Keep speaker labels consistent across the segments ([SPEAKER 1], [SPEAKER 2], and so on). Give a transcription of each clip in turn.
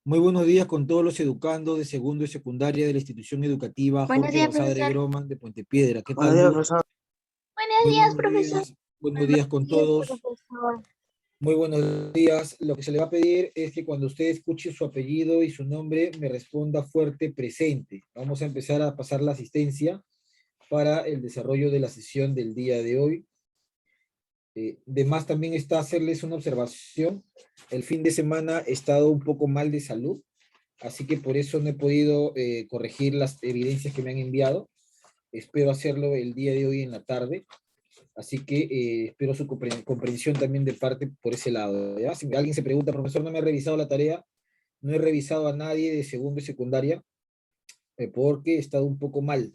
[SPEAKER 1] Muy buenos días con todos los educandos de segundo y secundaria de la institución educativa
[SPEAKER 2] Buenos
[SPEAKER 1] Jorge
[SPEAKER 2] días,
[SPEAKER 1] Basadre
[SPEAKER 2] profesor.
[SPEAKER 1] Groman de Puente Piedra. ¿Qué
[SPEAKER 3] Buenos
[SPEAKER 1] tal?
[SPEAKER 3] días, profesor.
[SPEAKER 2] Buenos
[SPEAKER 1] Muy
[SPEAKER 2] días,
[SPEAKER 1] buenos
[SPEAKER 2] profesor.
[SPEAKER 1] días. Buenos días con
[SPEAKER 2] Buenos días,
[SPEAKER 1] todos.
[SPEAKER 2] profesor.
[SPEAKER 1] Muy buenos días. Lo que se le va a pedir es que cuando usted escuche su apellido y su nombre, me responda fuerte presente. Vamos a empezar a pasar la asistencia para el desarrollo de la sesión del día de hoy. De más también está hacerles una observación. El fin de semana he estado un poco mal de salud, así que por eso no he podido corregir las evidencias que me han enviado. Espero hacerlo el día de hoy en la tarde, así que espero su comprensión también de parte por ese lado, ¿ya? Si alguien se pregunta, profesor, no me ha revisado la tarea, no he revisado a nadie de segundo y secundaria, porque he estado un poco mal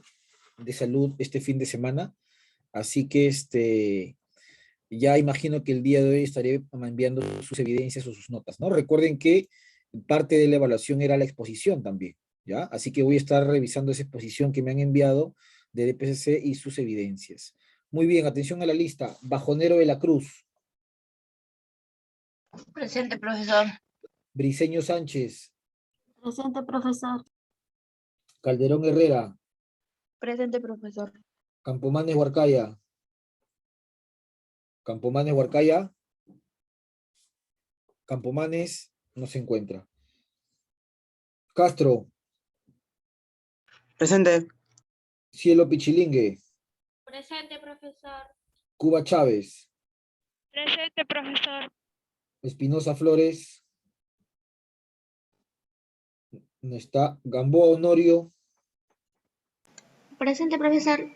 [SPEAKER 1] de salud este fin de semana, así que ya imagino que el día de hoy estaré enviando sus evidencias o sus notas, ¿no? Recuerden que parte de la evaluación era la exposición también, ¿ya? Así que voy a estar revisando esa exposición que me han enviado de DPCC y sus evidencias. Muy bien, atención a la lista. Bajonero de la Cruz,
[SPEAKER 2] Presente, profesor.
[SPEAKER 1] Briceño Sánchez,
[SPEAKER 2] Presente, profesor.
[SPEAKER 1] Calderón Herrera,
[SPEAKER 2] Presente, profesor.
[SPEAKER 1] Campomanes Huarcaya, Campomanes Huarcaya, Campomanes no se encuentra. Castro,
[SPEAKER 3] Presente.
[SPEAKER 1] Cielo Pichilingue,
[SPEAKER 4] Presente, profesor.
[SPEAKER 1] Cuba Chávez,
[SPEAKER 4] Presente, profesor.
[SPEAKER 1] Espinosa Flores, no está. Gamboa Honorio,
[SPEAKER 2] Presente, profesor.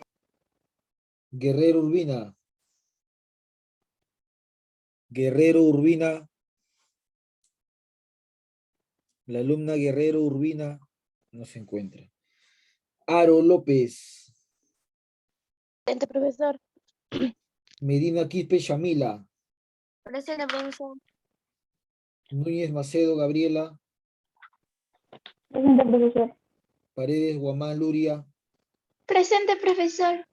[SPEAKER 1] Guerrero Urbina, Guerrero Urbina, la alumna Guerrero Urbina no se encuentra. Aro López,
[SPEAKER 4] Presente, profesor.
[SPEAKER 1] Medina Quispe Shamila,
[SPEAKER 4] Presente, profesor.
[SPEAKER 1] Núñez Macedo Gabriela,
[SPEAKER 4] Presente, profesor.
[SPEAKER 1] Paredes Guamán Luria,
[SPEAKER 2] Presente, profesor.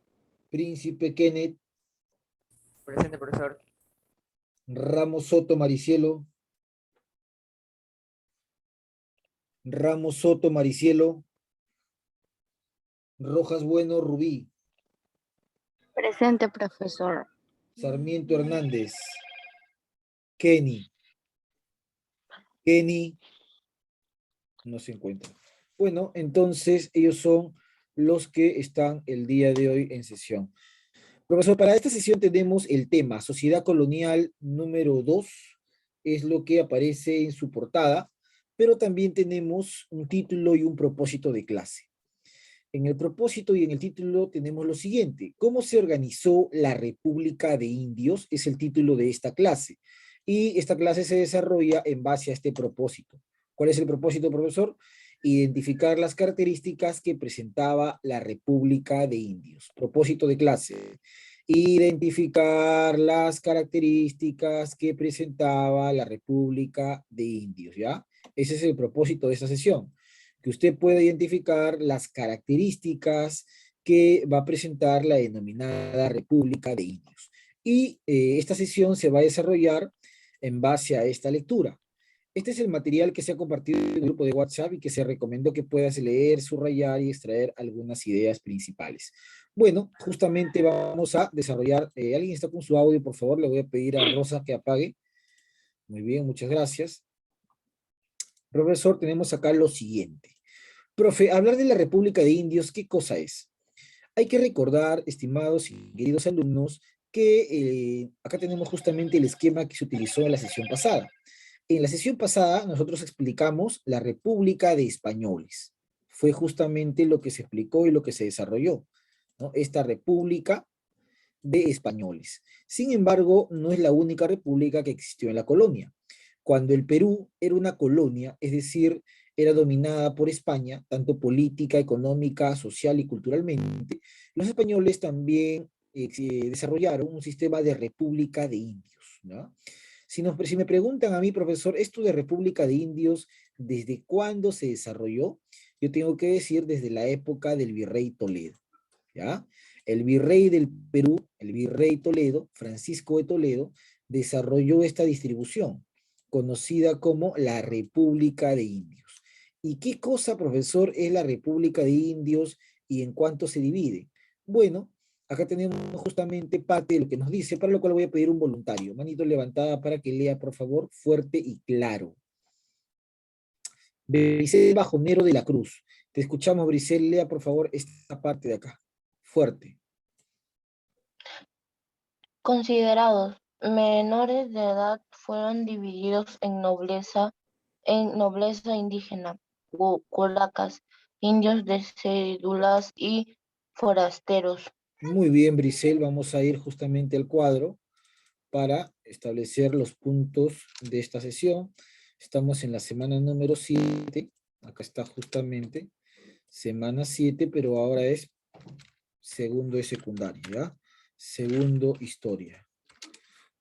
[SPEAKER 1] Príncipe Kenneth,
[SPEAKER 3] Presente, profesor.
[SPEAKER 1] Ramos Soto Maricielo, Ramos Soto Maricielo, Rojas Bueno Rubí,
[SPEAKER 2] Presente, profesor.
[SPEAKER 1] Sarmiento Hernández, Kenny, Kenny no se encuentra. Bueno, entonces ellos son los que están el día de hoy en sesión. Profesor, para esta sesión tenemos el tema Sociedad Colonial número 2, es lo que aparece en su portada, pero también tenemos un título y un propósito de clase. En el propósito y en el título tenemos lo siguiente: ¿cómo se organizó la República de Indios? Es el título de esta clase. Y esta clase se desarrolla en base a este propósito. ¿Cuál es el propósito, profesor? Identificar las características que presentaba la República de Indios. Propósito de clase: identificar las características que presentaba la República de Indios, ¿ya? Ese es el propósito de esta sesión, que usted pueda identificar las características que va a presentar la denominada República de Indios. Y esta sesión se va a desarrollar en base a esta lectura. Este es el material que se ha compartido en el grupo de WhatsApp y que se recomendó que puedas leer, subrayar y extraer algunas ideas principales. Bueno, justamente vamos a desarrollar, ¿alguien está con su audio? Por favor, le voy a pedir a Rosa que apague. Muy bien, muchas gracias. Profesor, tenemos acá lo siguiente. Profe, hablar de la República de Indios, ¿qué cosa es? Hay que recordar, estimados y queridos alumnos, que acá tenemos justamente el esquema que se utilizó en la sesión pasada. En la sesión pasada nosotros explicamos la República de Españoles. Fue justamente lo que se explicó y lo que se desarrolló, ¿no? Esta República de Españoles. Sin embargo, no es la única república que existió en la colonia. Cuando el Perú era una colonia, es decir, era dominada por España, tanto política, económica, social y culturalmente, los españoles también desarrollaron un sistema de república de indios, ¿no? Si me preguntan a mí, profesor, esto de república de indios, ¿desde cuándo se desarrolló? Yo tengo que decir desde la época del virrey Toledo, ¿ya? El virrey del Perú, el virrey Toledo, Francisco de Toledo, desarrolló esta distribución. conocida como la República de Indios. ¿Y qué cosa, profesor, es la República de Indios y en cuánto se divide? Bueno, acá tenemos justamente parte de lo que nos dice, para lo cual voy a pedir un voluntario. Manito levantada para que lea, por favor, fuerte y claro. Brisel Bajonero de la Cruz. Te escuchamos, Brisel. Lea, por favor, esta parte de acá. Fuerte.
[SPEAKER 5] Considerados menores de edad fueron divididos en nobleza indígena, colacas, indios de cédulas y forasteros.
[SPEAKER 1] Muy bien, Brisel. Vamos a ir justamente al cuadro para establecer los puntos de esta sesión. Estamos en la semana número 7. Acá está justamente semana 7, pero ahora es segundo de secundaria, ¿ya? Segundo historia.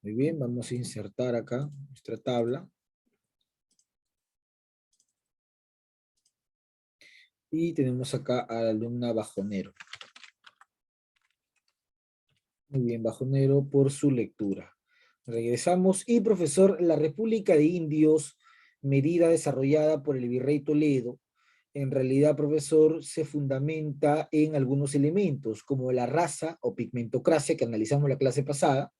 [SPEAKER 1] Muy bien, vamos a insertar acá nuestra tabla. Y tenemos acá a la alumna Bajonero. Muy bien, Bajonero, por su lectura. Regresamos. Y profesor, la República de Indios, medida desarrollada por el virrey Toledo, en realidad, profesor, se fundamenta en algunos elementos, como la raza o pigmentocracia, que analizamos la clase pasada,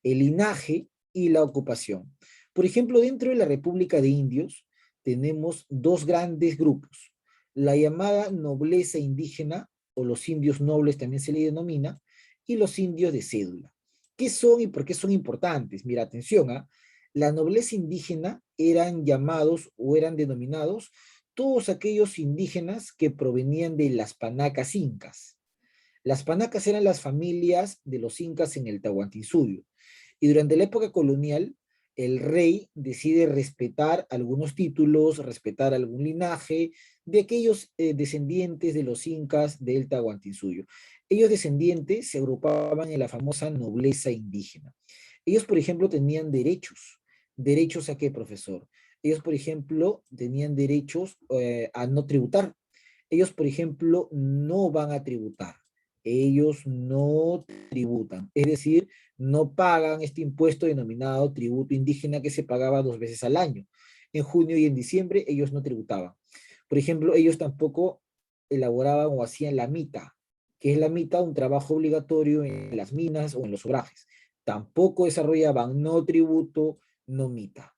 [SPEAKER 1] el linaje y la ocupación. Por ejemplo, dentro de la República de Indios tenemos dos grandes grupos. La llamada nobleza indígena, o los indios nobles también se le denomina, y los indios de cédula. ¿Qué son y por qué son importantes? Mira, atención, ¿ah? La nobleza indígena eran llamados o eran denominados todos aquellos indígenas que provenían de las panacas incas. Las panacas eran las familias de los incas en el Tahuantinsuyo. Y durante la época colonial, el rey decide respetar algunos títulos, respetar algún linaje de aquellos descendientes de los incas del Tahuantinsuyo. Ellos descendientes se agrupaban en la famosa nobleza indígena. Ellos, por ejemplo, tenían derechos. ¿Derechos a qué, profesor? Ellos, por ejemplo, tenían derechos a no tributar. Ellos, por ejemplo, no van a tributar. Ellos no tributan. Es decir, no pagan este impuesto denominado tributo indígena que se pagaba 2 veces al año. En junio y en diciembre ellos no tributaban. Por ejemplo, ellos tampoco elaboraban o hacían la mita, que es la mita, un trabajo obligatorio en las minas o en los obrajes. Tampoco desarrollaban no tributo, no mita.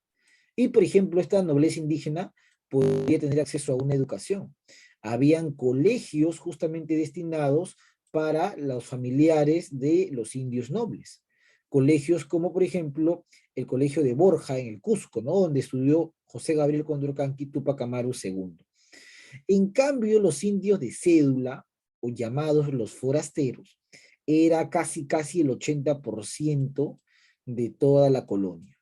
[SPEAKER 1] Y, por ejemplo, esta nobleza indígena podía tener acceso a una educación. Habían colegios justamente destinados para los familiares de los indios nobles. Colegios como, por ejemplo, el colegio de Borja en el Cusco, ¿no? Donde estudió José Gabriel Condorcanqui Tupac Amaru II. En cambio, los indios de cédula, o llamados los forasteros, era casi el 80% de toda la colonia.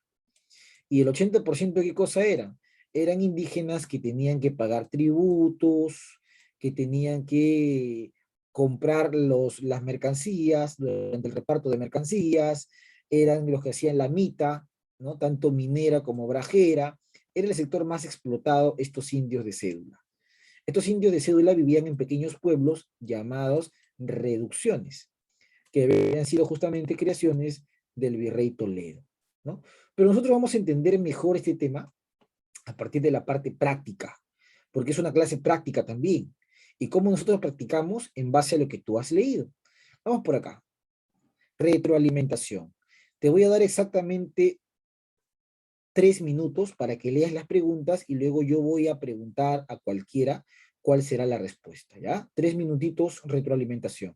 [SPEAKER 1] ¿Y el 80% qué cosa eran? Eran indígenas que tenían que pagar tributos, que tenían que comprar las mercancías, durante el reparto de mercancías, eran los que hacían la mita, ¿no? Tanto minera como obrajera. Era el sector más explotado, estos indios de cédula. Estos indios de cédula vivían en pequeños pueblos llamados reducciones, que habían sido justamente creaciones del virrey Toledo, ¿no? Pero nosotros vamos a entender mejor este tema a partir de la parte práctica, porque es una clase práctica también, y cómo nosotros practicamos en base a lo que tú has leído. Vamos por acá. Retroalimentación. Te voy a dar exactamente 3 minutos para que leas las preguntas y luego yo voy a preguntar a cualquiera cuál será la respuesta, ¿ya? 3 minutitos, retroalimentación.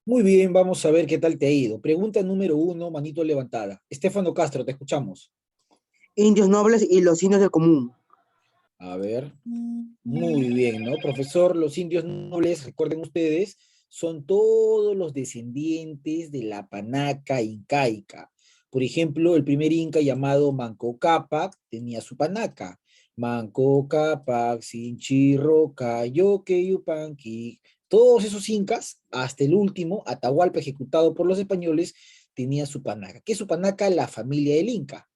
[SPEAKER 1] Muy bien, vamos a ver qué tal te ha ido. Pregunta número 1, manito levantada. Estefano Castro, te escuchamos.
[SPEAKER 6] Indios nobles y los indios del común.
[SPEAKER 1] A ver. Muy bien, ¿no? Profesor, los indios nobles, recuerden ustedes, son todos los descendientes de la panaca incaica. Por ejemplo, el primer inca llamado Manco Cápac tenía su panaca. Manco Cápac, Sinchirro, Cayoque, Yupanqui. Todos esos incas, hasta el último, Atahualpa, ejecutado por los españoles, tenía su panaca. ¿Qué es su panaca? La familia del inca.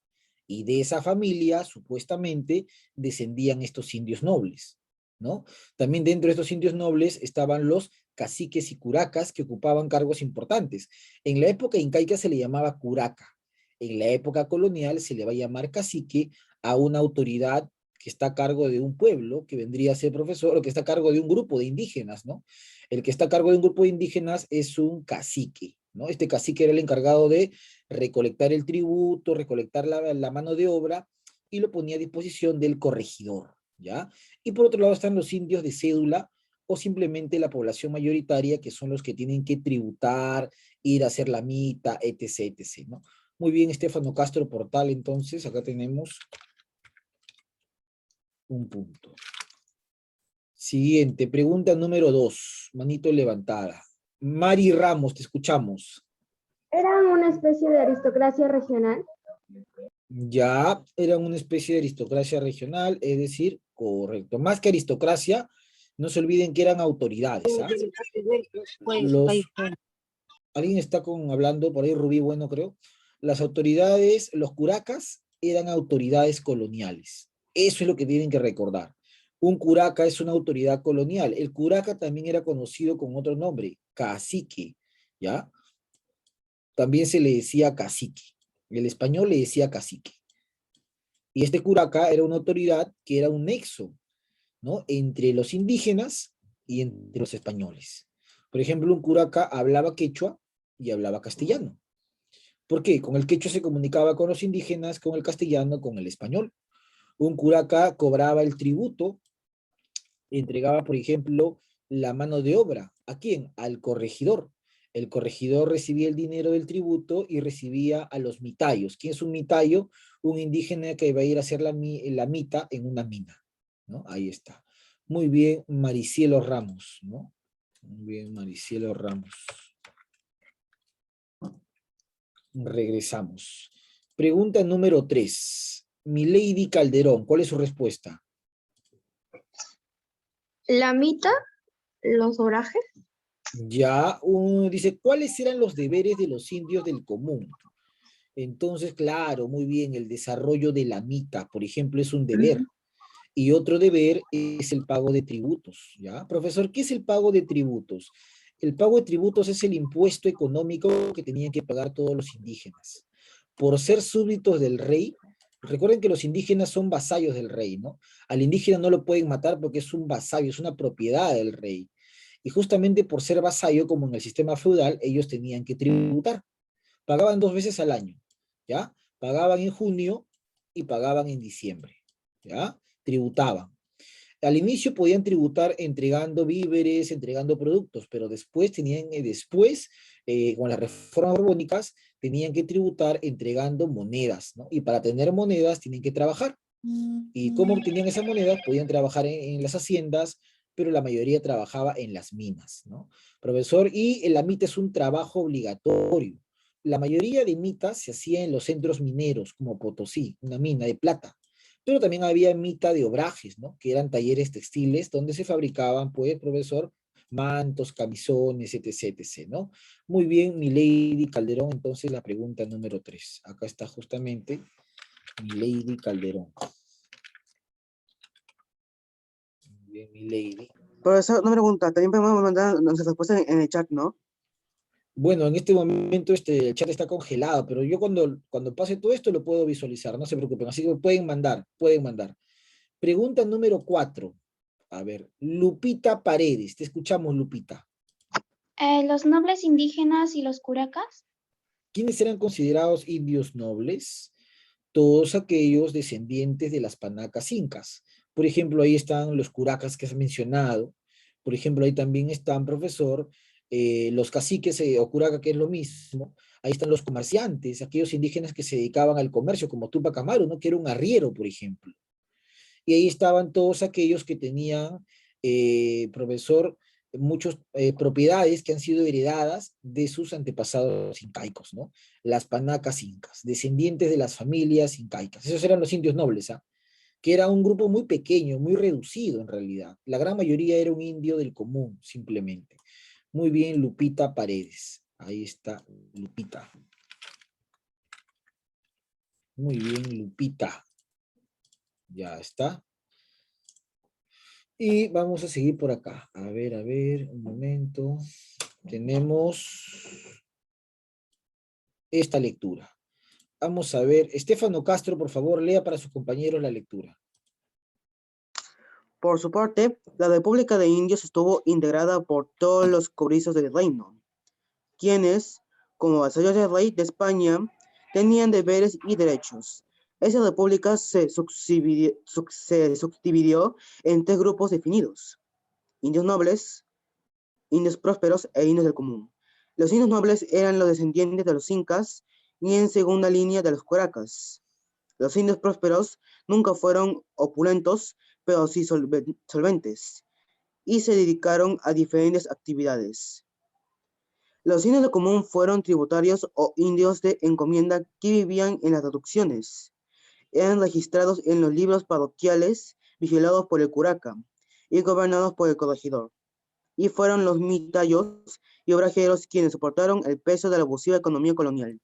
[SPEAKER 1] Y de esa familia, supuestamente, descendían estos indios nobles, ¿no? También dentro de estos indios nobles estaban los caciques y curacas que ocupaban cargos importantes. En la época incaica se le llamaba curaca. En la época colonial se le va a llamar cacique a una autoridad que está a cargo de un pueblo, que vendría a ser profesor, o que está a cargo de un grupo de indígenas, ¿no? El que está a cargo de un grupo de indígenas es un cacique, ¿no? Este cacique era el encargado de recolectar el tributo, recolectar la mano de obra, y lo ponía a disposición del corregidor, ¿ya? Y por otro lado están los indios de cédula, o simplemente la población mayoritaria, que son los que tienen que tributar, ir a hacer la mita, etc., etc., ¿no? Muy bien, Estefano Castro Portal, entonces, acá tenemos un punto. Siguiente, pregunta número 2, manito levantada. Mari Ramos, te escuchamos.
[SPEAKER 7] ¿Eran una especie de aristocracia regional?
[SPEAKER 1] Ya eran una especie de aristocracia regional, es decir, correcto. Más que aristocracia, no se olviden que eran autoridades, ¿ah? Alguien está hablando por ahí, Rubí, bueno, creo. Las autoridades, los curacas, eran autoridades coloniales. Eso es lo que tienen que recordar. Un curaca es una autoridad colonial. El curaca también era conocido con otro nombre, cacique, ¿ya? También se le decía cacique. El español le decía cacique. Y este curaca era una autoridad que era un nexo, ¿no? Entre los indígenas y entre los españoles. Por ejemplo, un curaca hablaba quechua y hablaba castellano. ¿Por qué? Con el quechua se comunicaba con los indígenas, con el castellano, con el español. Un curaca cobraba el tributo, entregaba, por ejemplo, la mano de obra. ¿A quién? Al corregidor. El corregidor recibía el dinero del tributo y recibía a los mitayos. ¿Quién es un mitayo? Un indígena que va a ir a hacer la mita en una mina, ¿no? Ahí está. Muy bien, Maricielo Ramos, ¿no? Muy bien, Maricielo Ramos. Regresamos. Pregunta número 3. Milady Calderón, ¿cuál es su respuesta?
[SPEAKER 2] La mitad, los orajes.
[SPEAKER 1] Ya, uno dice, ¿cuáles eran los deberes de los indios del común? Entonces, claro, muy bien, el desarrollo de la mita, por ejemplo, es un deber. Y otro deber es el pago de tributos, ¿ya? Profesor, ¿qué es el pago de tributos? El pago de tributos es el impuesto económico que tenían que pagar todos los indígenas. Por ser súbditos del rey, recuerden que los indígenas son vasallos del rey, ¿no? Al indígena no lo pueden matar porque es un vasallo, es una propiedad del rey. Y justamente por ser vasallo, como en el sistema feudal, ellos tenían que tributar. Pagaban 2 veces al año, ¿ya? Pagaban en junio y pagaban en diciembre, ¿ya? Tributaban. Al inicio podían tributar entregando víveres, entregando productos, pero después con las reformas borbónicas, tenían que tributar entregando monedas, ¿no? Y para tener monedas tienen que trabajar. ¿Y cómo obtenían esas monedas? Podían trabajar en las haciendas, pero la mayoría trabajaba en las minas, ¿no? Profesor, y la mita es un trabajo obligatorio. La mayoría de mitas se hacía en los centros mineros, como Potosí, una mina de plata. Pero también había mita de obrajes, ¿no? Que eran talleres textiles donde se fabricaban, pues, profesor, mantos, camisones, etc., etc., ¿no? Muy bien, Milady Calderón, entonces la pregunta número 3. Acá está justamente Milady Calderón. Muy bien, Milady.
[SPEAKER 6] Profesor, una pregunta. También podemos mandar nuestras respuestas en el chat, ¿no?
[SPEAKER 1] Bueno, en este momento el chat está congelado, pero yo cuando pase todo esto lo puedo visualizar, no se preocupen. Así que pueden mandar, pueden mandar. Pregunta número 4. A ver, Lupita Paredes. Te escuchamos, Lupita.
[SPEAKER 2] Los nobles indígenas y los curacas.
[SPEAKER 1] ¿Quiénes eran considerados indios nobles? Todos aquellos descendientes de las panacas incas. Por ejemplo, ahí están los curacas que has mencionado. Por ejemplo, ahí también están, profesor, los caciques o curaca, que es lo mismo. Ahí están los comerciantes, aquellos indígenas que se dedicaban al comercio, como Tupac Amaru, ¿no? Que era un arriero, por ejemplo. Y ahí estaban todos aquellos que tenían, profesor, muchas propiedades que han sido heredadas de sus antepasados incaicos, ¿no? Las panacas incas, descendientes de las familias incaicas. Esos eran los indios nobles, ¿ah? Que era un grupo muy pequeño, muy reducido en realidad. La gran mayoría era un indio del común, simplemente. Muy bien, Lupita Paredes. Ahí está Lupita. Muy bien, Lupita. Ya está. Y vamos a seguir por acá. A ver, un momento. Tenemos esta lectura. Vamos a ver. Estefano Castro, por favor, lea para sus compañeros la lectura.
[SPEAKER 6] Por su parte, la República de Indios estuvo integrada por todos los cobrizos del reino, quienes, como vasallos del rey de España, tenían deberes y derechos. Esa república se subdividió en 3 grupos definidos: indios nobles, indios prósperos e indios del común. Los indios nobles eran los descendientes de los incas y en segunda línea de los curacas. Los indios prósperos nunca fueron opulentos, pero sí solventes, y se dedicaron a diferentes actividades. Los indios de común fueron tributarios o indios de encomienda que vivían en las reducciones. Eran registrados en los libros parroquiales, vigilados por el curaca y gobernados por el corregidor. Y fueron los mitayos y obrajeros quienes soportaron el peso de la abusiva economía colonial.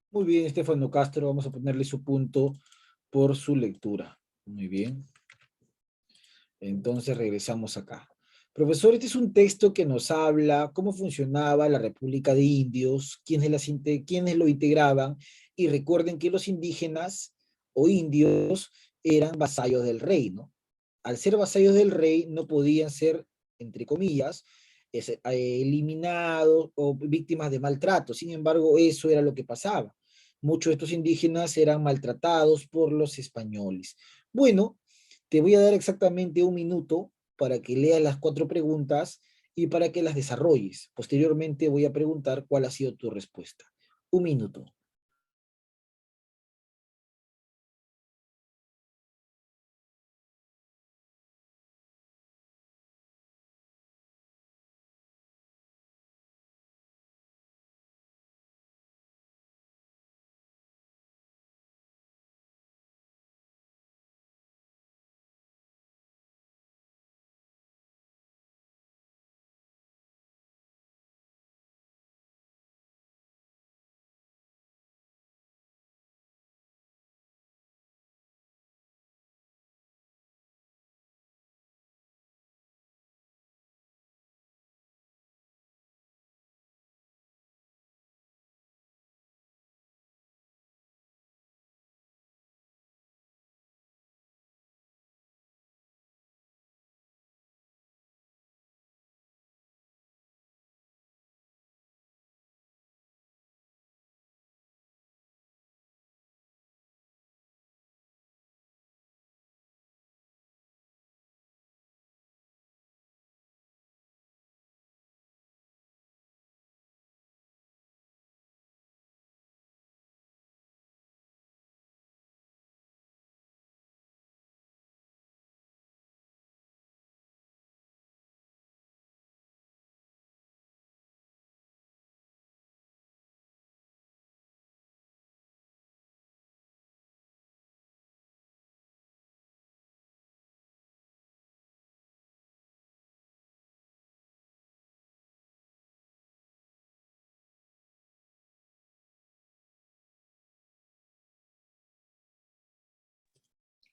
[SPEAKER 1] Muy bien, Estefano Castro. Vamos a ponerle su punto por su lectura. Muy bien. Entonces regresamos acá. Profesor, este es un texto que nos habla cómo funcionaba la República de Indios, quiénes lo integraban, y recuerden que los indígenas o indios eran vasallos del rey, ¿no? Al ser vasallos del rey no podían ser, entre comillas, eliminados o víctimas de maltrato. Sin embargo, eso era lo que pasaba. Muchos de estos indígenas eran maltratados por los españoles. Bueno, te voy a dar exactamente un minuto para que leas las 4 preguntas y para que las desarrolles. Posteriormente voy a preguntar cuál ha sido tu respuesta. Un minuto.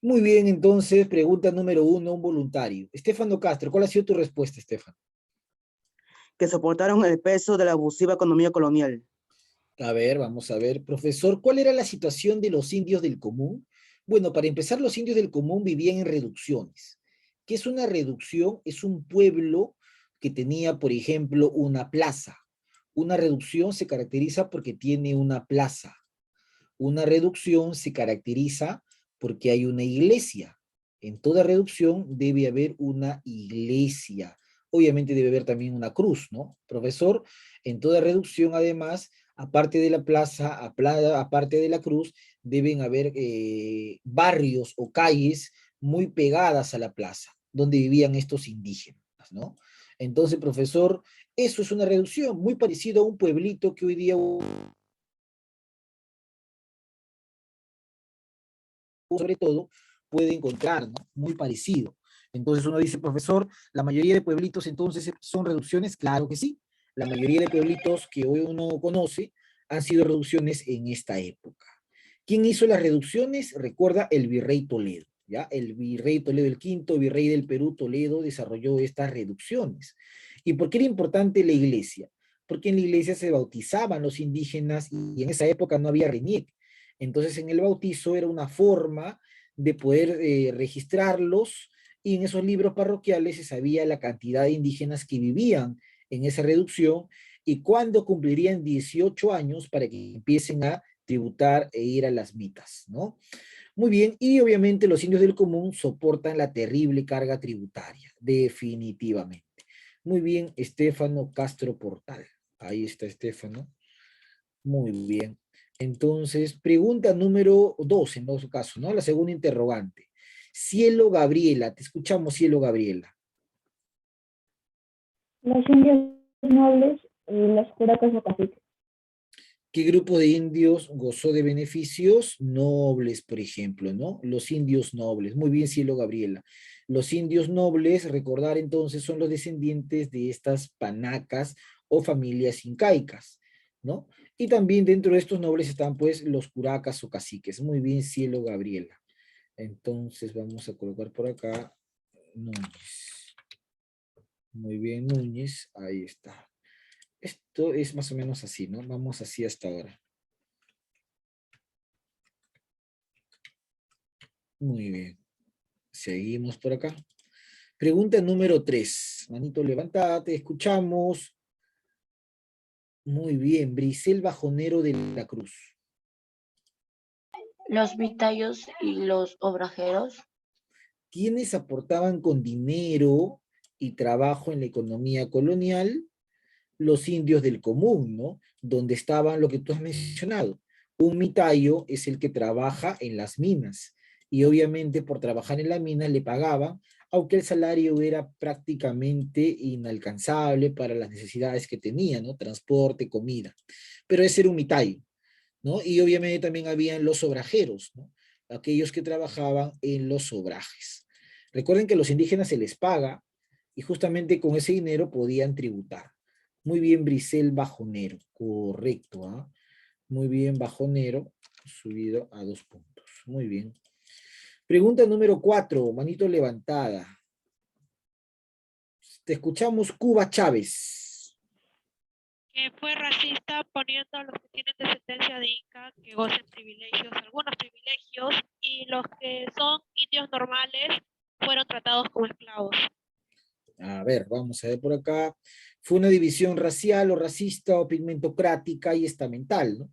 [SPEAKER 1] Muy bien, entonces, pregunta número 1, un voluntario. Estefano Castro, ¿cuál ha sido tu respuesta, Estefano?
[SPEAKER 6] Que soportaron el peso de la abusiva economía colonial.
[SPEAKER 1] A ver, vamos a ver. Profesor, ¿cuál era la situación de los indios del común? Bueno, para empezar, los indios del común vivían en reducciones. ¿Qué es una reducción? Es un pueblo que tenía, por ejemplo, una plaza. Una reducción se caracteriza porque tiene una plaza. Una reducción se caracteriza porque hay una iglesia. En toda reducción debe haber una iglesia, obviamente debe haber también una cruz, ¿no? Profesor, en toda reducción, además, aparte de la plaza, aparte de la cruz, deben haber barrios o calles muy pegadas a la plaza, donde vivían estos indígenas, ¿no? Entonces, profesor, eso es una reducción muy parecido a un pueblito que hoy día sobre todo puede encontrar, ¿no? Muy parecido. Entonces uno dice, profesor, ¿la mayoría de pueblitos entonces son reducciones? Claro que sí. La mayoría de pueblitos que hoy uno conoce han sido reducciones en esta época. ¿Quién hizo las reducciones? Recuerda, el virrey Toledo, ¿ya? El virrey Toledo, el quinto virrey del Perú, Toledo, desarrolló estas reducciones. ¿Y por qué era importante la iglesia? Porque en la iglesia se bautizaban los indígenas y en esa época no había RENIEC. Entonces en el bautizo era una forma de poder registrarlos, y en esos libros parroquiales se sabía la cantidad de indígenas que vivían en esa reducción y cuándo cumplirían 18 años para que empiecen a tributar e ir a las mitas, ¿no? Muy bien, y obviamente los indios del común soportan la terrible carga tributaria, definitivamente. Muy bien, Estefano Castro Portal. Ahí está Estefano. Muy bien. Entonces, pregunta número 2, en todo caso, ¿no? La segunda interrogante. Cielo Gabriela, te escuchamos, Cielo Gabriela.
[SPEAKER 7] Los indios nobles y los curacas o caciques.
[SPEAKER 1] ¿Qué grupo de indios gozó de beneficios nobles, por ejemplo, ¿no? Los indios nobles. Muy bien, Cielo Gabriela. Los indios nobles, recordar entonces, son los descendientes de estas panacas o familias incaicas, ¿no? Y también dentro de estos nobles están pues los curacas o caciques. Muy bien, Cielo Gabriela. Entonces vamos a colocar por acá Núñez. Muy bien, Núñez. Ahí está. Esto es más o menos así, ¿no? Vamos así hasta ahora. Muy bien. Seguimos por acá. Pregunta número 3. Manito levantada, te escuchamos. Muy bien. Brisel Bajonero de la Cruz.
[SPEAKER 5] Los vitayos y los obrajeros.
[SPEAKER 1] ¿Quiénes aportaban con dinero y trabajo en la economía colonial? Los indios del común, ¿no? Donde estaban lo que tú has mencionado. Un mitayo es el que trabaja en las minas, y obviamente por trabajar en la mina le pagaban, aunque el salario era prácticamente inalcanzable para las necesidades que tenía, ¿no? Transporte, comida. Pero ese era un mitayo, ¿no? Y obviamente también habían los obrajeros, ¿no? Aquellos que trabajaban en los obrajes. Recuerden que a los indígenas se les paga y justamente con ese dinero podían tributar. Muy bien, Brisel Bajonero. Correcto, ¿ah? Muy bien, Bajonero, subido a 2 puntos. Muy bien. Pregunta número 4, manito levantada. Te escuchamos, Cuba Chávez.
[SPEAKER 4] Que fue racista poniendo a los que tienen descendencia de Inca que gocen privilegios, algunos privilegios, y los que son indios normales fueron tratados como esclavos.
[SPEAKER 1] A ver, vamos a ver por acá. Fue una división racial o racista o pigmentocrática y estamental, ¿no?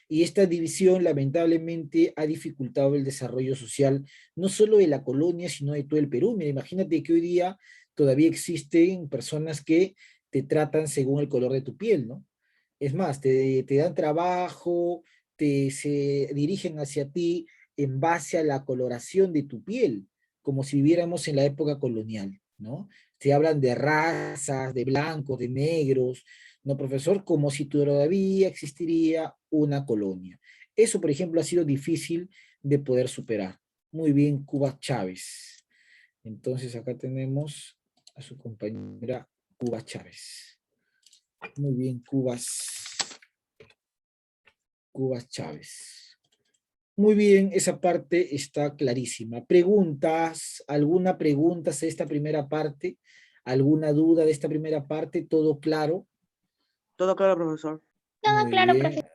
[SPEAKER 1] Y esta división lamentablemente ha dificultado el desarrollo social, no solo de la colonia, sino de todo el Perú. Mira, imagínate que hoy día todavía existen personas que te tratan según el color de tu piel, ¿no? Es más, te dan trabajo, se dirigen hacia ti en base a la coloración de tu piel, como si viviéramos en la época colonial, ¿no? Se hablan de razas, de blancos, de negros, ¿no, profesor? Como si todavía existiría una colonia. Eso, por ejemplo, ha sido difícil de poder superar. Muy bien, Cuba Chávez. Entonces acá tenemos a su compañera Cuba Chávez. Muy bien, Cuba Chávez. Muy bien, esa parte está clarísima. ¿Preguntas? ¿Alguna pregunta de esta primera parte? ¿Alguna duda de esta primera parte? ¿Todo claro?
[SPEAKER 6] Todo claro, profesor.
[SPEAKER 2] Todo
[SPEAKER 1] Muy
[SPEAKER 2] claro,
[SPEAKER 1] bien.
[SPEAKER 2] profe.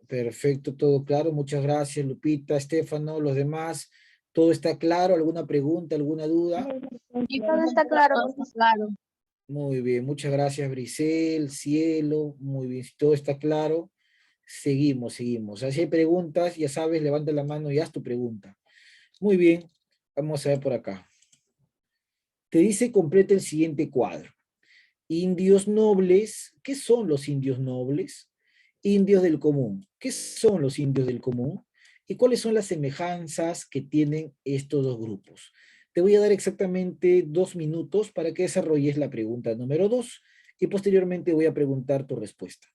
[SPEAKER 1] Perfecto, todo claro. Muchas gracias, Lupita, Estefano, los demás. ¿Todo está claro? ¿Alguna pregunta, alguna duda?
[SPEAKER 5] Y todo está claro, claro.
[SPEAKER 1] Muy bien, muchas gracias, Brisel, Cielo. Muy bien, si todo está claro, seguimos. Si hay preguntas, ya sabes, levanta la mano y haz tu pregunta. Muy bien, vamos a ver por acá. Te dice completa el siguiente cuadro. Indios nobles, ¿qué son los indios nobles? Indios del común, ¿qué son los indios del común? ¿Y cuáles son las semejanzas que tienen estos dos grupos? Te voy a dar exactamente 2 minutos para que desarrolles la pregunta número 2 y posteriormente voy a preguntar tu respuesta.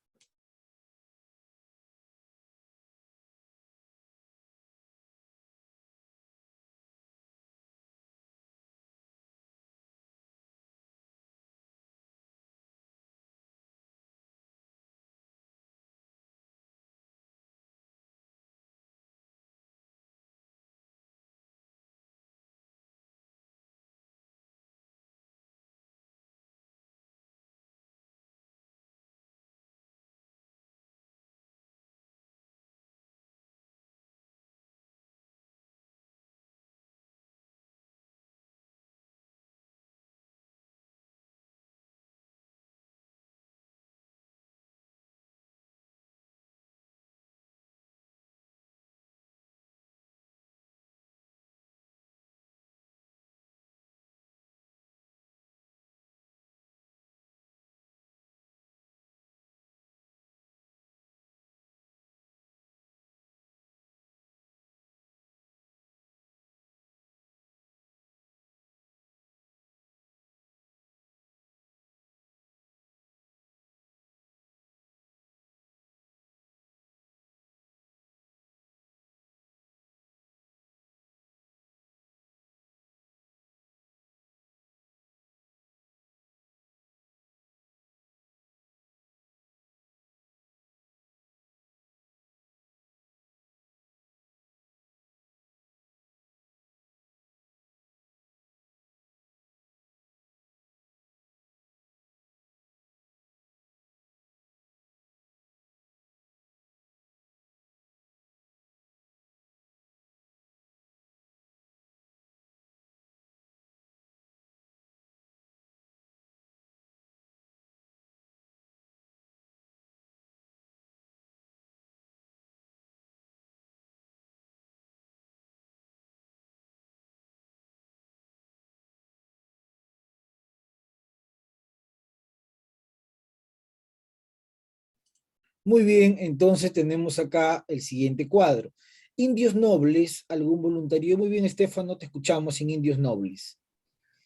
[SPEAKER 1] Muy bien, entonces tenemos acá el siguiente cuadro. Indios nobles, algún voluntario. Muy bien, Estefano, te escuchamos en indios nobles.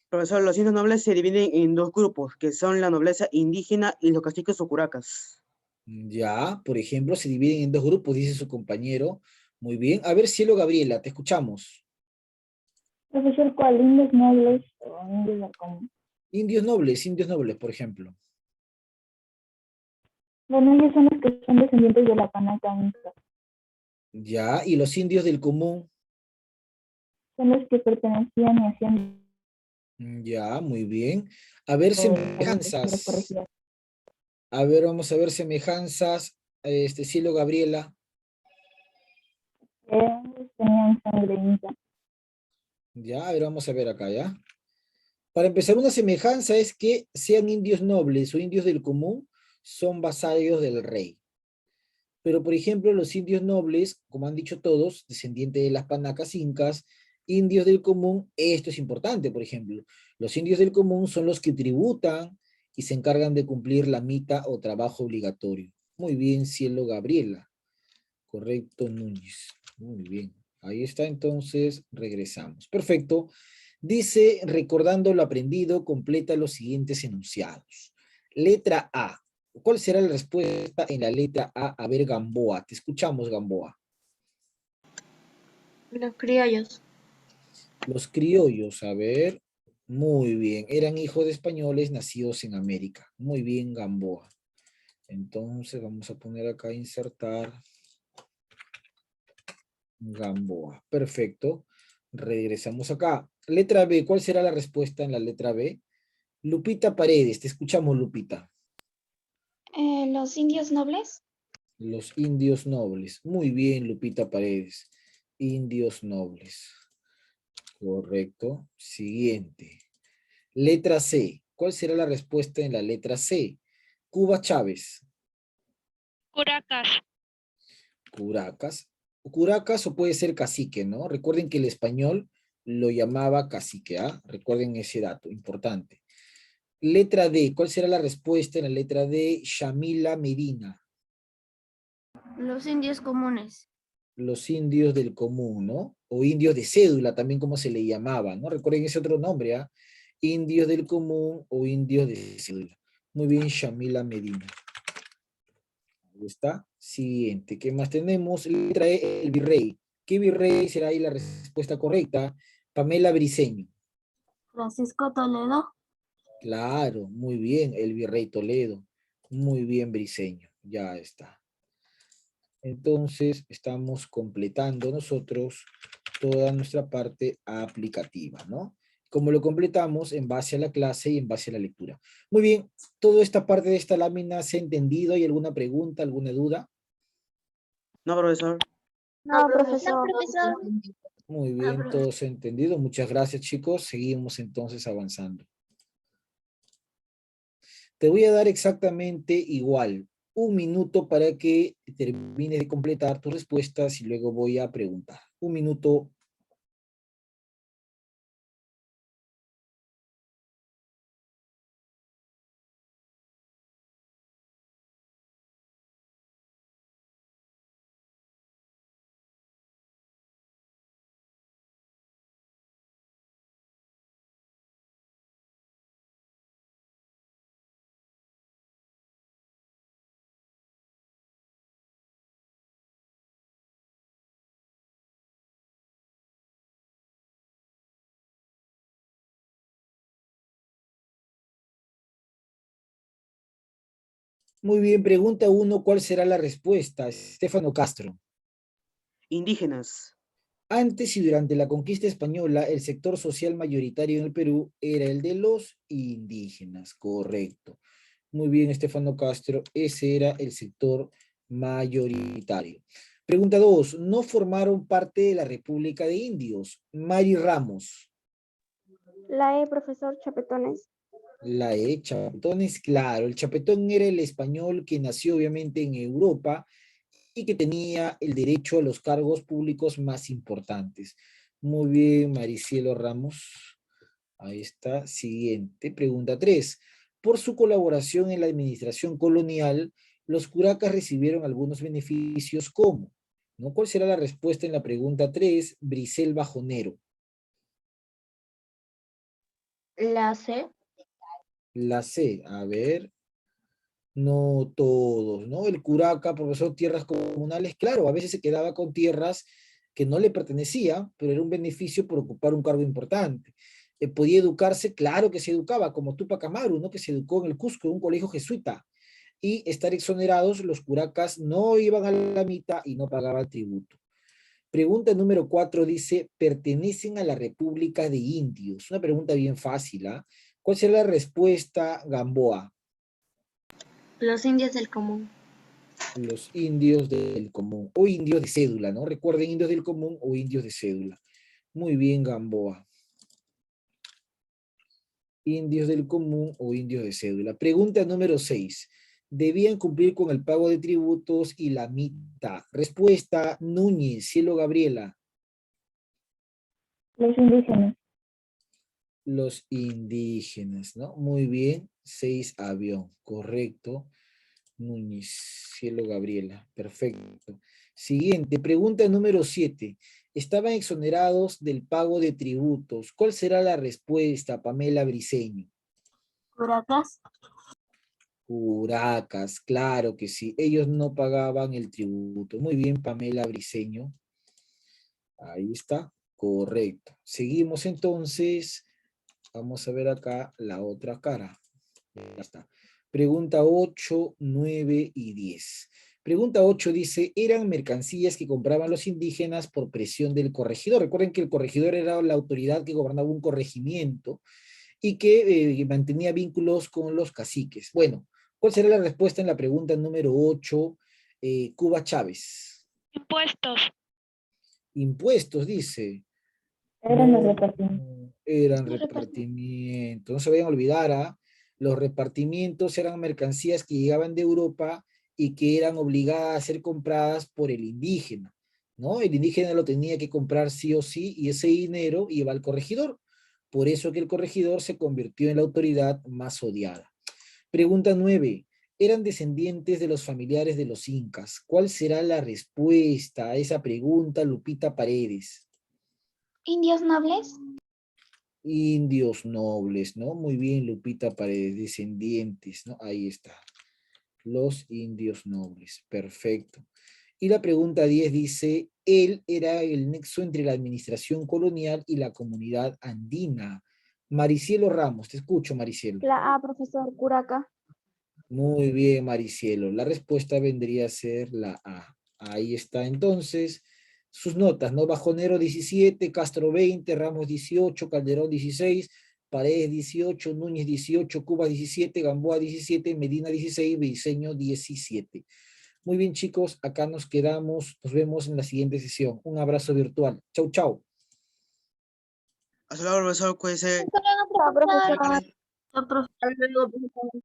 [SPEAKER 6] Profesor, los indios nobles se dividen en dos grupos, que son la nobleza indígena y los caciques o curacas.
[SPEAKER 1] Ya, por ejemplo, se dividen en 2 grupos, dice su compañero. Muy bien. A ver, Cielo Gabriela, te escuchamos.
[SPEAKER 8] Profesor, ¿cuál? ¿Indios nobles o indios del común?
[SPEAKER 1] Indios nobles, por ejemplo.
[SPEAKER 8] Bueno, ellos son los que son descendientes de la panaca inca.
[SPEAKER 1] Ya, y los indios del común.
[SPEAKER 8] Son los que pertenecían y hacían
[SPEAKER 1] Ya, muy bien. A ver,
[SPEAKER 8] de las
[SPEAKER 1] semejanzas.
[SPEAKER 8] corregidas.
[SPEAKER 1] A ver, vamos a ver semejanzas. Cielo Gabriela.
[SPEAKER 8] Ellos tenían sangre inca.
[SPEAKER 1] Ya, a ver, vamos a ver acá, ¿ya? Para empezar, una semejanza es que sean indios nobles o indios del común, son vasallos del rey. Pero, por ejemplo, los indios nobles, como han dicho todos, descendientes de las panacas incas, indios del común, esto es importante, por ejemplo. Los indios del común son los que tributan y se encargan de cumplir la mita o trabajo obligatorio. Muy bien, Cielo Gabriela. Correcto, Núñez. Muy bien. Ahí está, entonces, regresamos. Perfecto. Dice, recordando lo aprendido, completa los siguientes enunciados. Letra A. ¿Cuál será la respuesta en la letra A? A ver, Gamboa. Te escuchamos, Gamboa.
[SPEAKER 5] Los criollos.
[SPEAKER 1] Los criollos, a ver. Muy bien. Eran hijos de españoles nacidos en América. Muy bien, Gamboa. Entonces, vamos a poner acá, insertar. Gamboa. Perfecto. Regresamos acá. Letra B. ¿Cuál será la respuesta en la letra B? Lupita Paredes. Te escuchamos, Lupita.
[SPEAKER 2] Los indios nobles.
[SPEAKER 1] Los indios nobles. Muy bien, Lupita Paredes. Indios nobles. Correcto. Siguiente. Letra C. ¿Cuál será la respuesta en la letra C? Cuba Chávez.
[SPEAKER 4] Curacas.
[SPEAKER 1] Curacas. Curacas o puede ser cacique, ¿no? Recuerden que el español lo llamaba cacique, ¿ah? Recuerden ese dato, importante. Letra D, ¿cuál será la respuesta en la letra D? Shamila Medina.
[SPEAKER 5] Los indios comunes.
[SPEAKER 1] Los indios del común, ¿no? O indios de cédula, también como se le llamaba, ¿no? Recuerden ese otro nombre, ¿ah? Indios del común o indios de cédula. Muy bien, Shamila Medina. Ahí está. Siguiente, ¿qué más tenemos? Letra E, el virrey. ¿Qué virrey será ahí la respuesta correcta? Pamela Briceño.
[SPEAKER 5] Francisco Toledo.
[SPEAKER 1] Claro, muy bien, el virrey Toledo. Muy bien, Briceño. Ya está. Entonces, estamos completando nosotros toda nuestra parte aplicativa, ¿no? Como lo completamos en base a la clase y en base a la lectura. Muy bien, toda esta parte de esta lámina se ha entendido. ¿Hay alguna pregunta, alguna duda?
[SPEAKER 6] No, profesor.
[SPEAKER 5] No, profesor.
[SPEAKER 1] Muy bien, todo se ha entendido. Muchas gracias, chicos. Seguimos entonces avanzando. Te voy a dar exactamente igual 1 minuto para que termines de completar tus respuestas y luego voy a preguntar. 1 minuto. Muy bien, pregunta 1, ¿cuál será la respuesta? Estefano Castro.
[SPEAKER 6] Indígenas.
[SPEAKER 1] Antes y durante la conquista española, el sector social mayoritario en el Perú era el de los indígenas, correcto. Muy bien, Estefano Castro, ese era el sector mayoritario. Pregunta 2, ¿no formaron parte de la República de Indios? Mari Ramos.
[SPEAKER 7] La E, profesor Chapetones.
[SPEAKER 1] La E, chapetones, claro, el chapetón era el español que nació obviamente en Europa y que tenía el derecho a los cargos públicos más importantes. Muy bien, Maricielo Ramos. Ahí está. Siguiente, pregunta 3. Por su colaboración en la administración colonial, los curacas recibieron algunos beneficios como, ¿no? ¿Cuál será la respuesta en la pregunta 3? Brisel Bajonero.
[SPEAKER 5] La C.
[SPEAKER 1] La C, a ver. No todos, ¿no? El curaca, profesor, tierras comunales, claro, a veces se quedaba con tierras que no le pertenecían, pero era un beneficio por ocupar un cargo importante. Podía educarse, claro que se educaba, como Tupac Amaru, ¿no? Que se educó en el Cusco, en un colegio jesuita. Y estar exonerados, los curacas no iban a la mitad y no pagaban tributo. Pregunta número 4 dice, pertenecen a la República de Indios. Una pregunta bien fácil, ¿ah? ¿Cuál será la respuesta, Gamboa?
[SPEAKER 5] Los indios del común.
[SPEAKER 1] Los indios del común, o indios de cédula, ¿no? Recuerden, indios del común o indios de cédula. Muy bien, Gamboa. Indios del común o indios de cédula. Pregunta número 6. Debían cumplir con el pago de tributos y la mitad. Respuesta, Núñez, Cielo Gabriela.
[SPEAKER 8] Los indígenas.
[SPEAKER 1] Los indígenas, ¿no? Muy bien. 6, avión, correcto. Núñez, Cielo Gabriela, perfecto. Siguiente, pregunta número 7. Estaban exonerados del pago de tributos. ¿Cuál será la respuesta, Pamela Briceño?
[SPEAKER 5] Curacas.
[SPEAKER 1] Curacas, claro que sí. Ellos no pagaban el tributo. Muy bien, Pamela Briceño. Ahí está, correcto. Seguimos entonces. Vamos a ver acá la otra cara. Ya está. Pregunta 8, 9 y 10. Pregunta 8 dice, eran mercancías que compraban los indígenas por presión del corregidor. Recuerden que el corregidor era la autoridad que gobernaba un corregimiento y que mantenía vínculos con los caciques. Bueno, ¿cuál será la respuesta en la pregunta número 8? Cuba Chávez.
[SPEAKER 4] Impuestos.
[SPEAKER 1] Impuestos, dice.
[SPEAKER 8] Eran los
[SPEAKER 1] No,
[SPEAKER 8] repartimientos.
[SPEAKER 1] eran repartimientos. No se vayan a olvidar, ¿ah? Los repartimientos eran mercancías que llegaban de Europa y que eran obligadas a ser compradas por el indígena, ¿no? El indígena lo tenía que comprar sí o sí y ese dinero iba al corregidor. Por eso que el corregidor se convirtió en la autoridad más odiada. Pregunta 9. Eran descendientes de los familiares de los incas. ¿Cuál será la respuesta a esa pregunta, Lupita Paredes?
[SPEAKER 2] ¿Indios nobles?
[SPEAKER 1] Indios nobles, ¿no? Muy bien, Lupita Paredes, descendientes, ¿no? Ahí está. Los indios nobles, perfecto. Y la pregunta 10 dice, él era el nexo entre la administración colonial y la comunidad andina. Maricielo Ramos, te escucho, Maricielo.
[SPEAKER 8] La A, profesor, Curaca.
[SPEAKER 1] Muy bien, Maricielo. La respuesta vendría a ser la A. Ahí está entonces. Sus notas, ¿no? Bajonero 17, Castro 20, Ramos 18, Calderón 16, Paredes 18, Núñez 18, Cuba 17, Gamboa 17, Medina 16, Briceño 17. Muy bien, chicos, acá nos quedamos. Nos vemos en la siguiente sesión. Un abrazo virtual. Chau, chau.
[SPEAKER 6] Hasta luego, profesor, cuídese.
[SPEAKER 8] Chao, profesor.
[SPEAKER 5] Hasta luego, profesor.